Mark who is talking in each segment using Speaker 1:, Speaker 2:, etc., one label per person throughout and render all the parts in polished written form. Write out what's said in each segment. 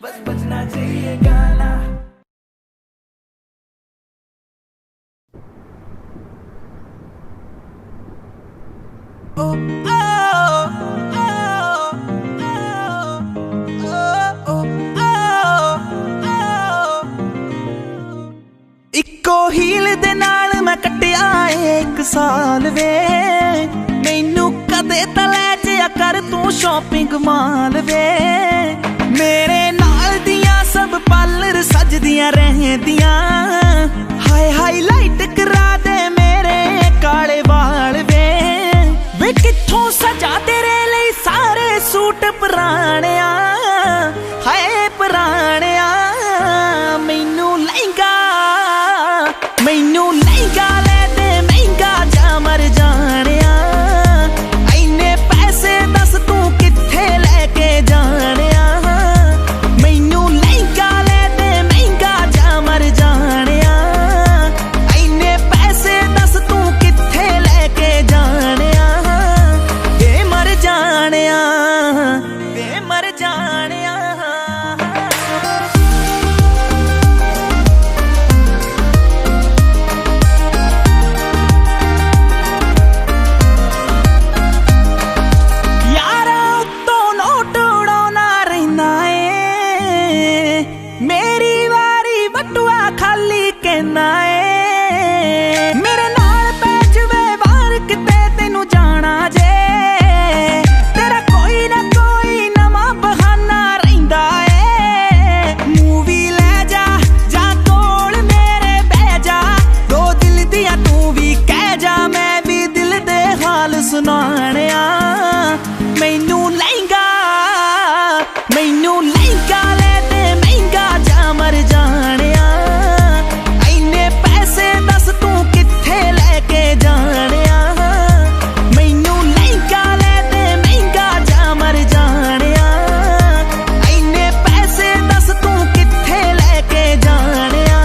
Speaker 1: बस बजना चाहिए गाना। ओ, ओ, ओ, ओ, ओ, इक्को हील दे नाल मैं कट्टिया 1 साल वे मैनू कदे तां लै जिया कर तू शॉपिंग माल वे मेरे नाल दियां सब पार्लर सजदियां रहदियां हाय हाईलाइट करा दे मेरे काले वाल वे कित्थों सजा तेरे लिए सारे सूट पुराणिया हाय पुराणिया मैनू लहंगा ले दे महंगा जा मर जानिया इन्ने पैसे दस तू कित्थे लेके जानिया मैनू लहंगा ले दे महंगा जा मर जानिया इन्ने पैसे दस तू कित्थे लेके जानिया मर जानिया यारा उत्तों नोट उड़ाउणा रहिंदा ए मेरी वारी बटुआ खाली कहना ए मेरे नाल पै जवे वार किते तैनू जाना जे सुनाणिया मैनू लहंगा ले दे महंगा जा मर जानिया इन्ने पैसे दस तू कित्थे लेके जानिया मैनू लहंगा ले दे महंगा जा मर जानिया इन्ने पैसे दस तू कित्थे लेके जानिया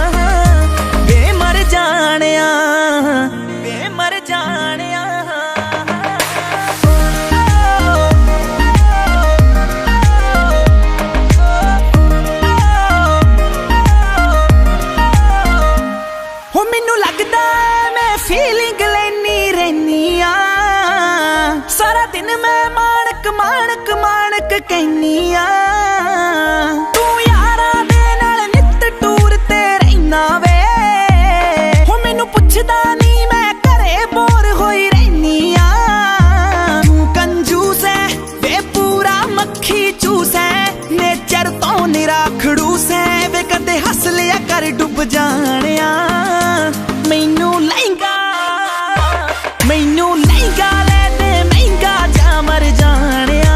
Speaker 1: वे मर जानिया फीलिंग लेनी रहनी सारा दिन मैं माणक कहनी तू यारा दे नाल नित टूर ते रहना वे हो मैनू पुछदा नहीं मैं घरे बोर होई रहनी तू कंजूस है वे पूरा मक्खी चूस है नेचर तो निरा खड़ूस है वे कदे हस लिया कर डुब जानिया मैनू लहंगा ले दे महंगा जा मर जानिया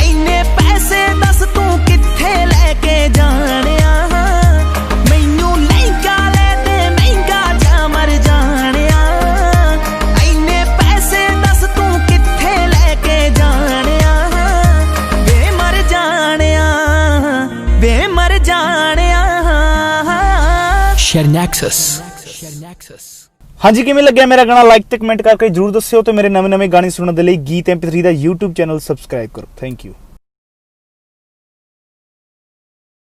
Speaker 1: इन्ने पैसे दस तू कित्थे लेके जानिया मैनू लहंगा ले दे महंगा जा मर जानिया इन्ने पैसे दस तू कित्थे लेके जानिया वे मर जानिया
Speaker 2: शेरनैक्सस।
Speaker 3: हाँ जी, किवें लग्या मेरा गाना? लाइक ते कमेंट करके जरूर दस्सिओ ते मेरे नवे गाने सुनने दे लई गीत MP3 दा YouTube चैनल सबसक्राइब करो। Thank you.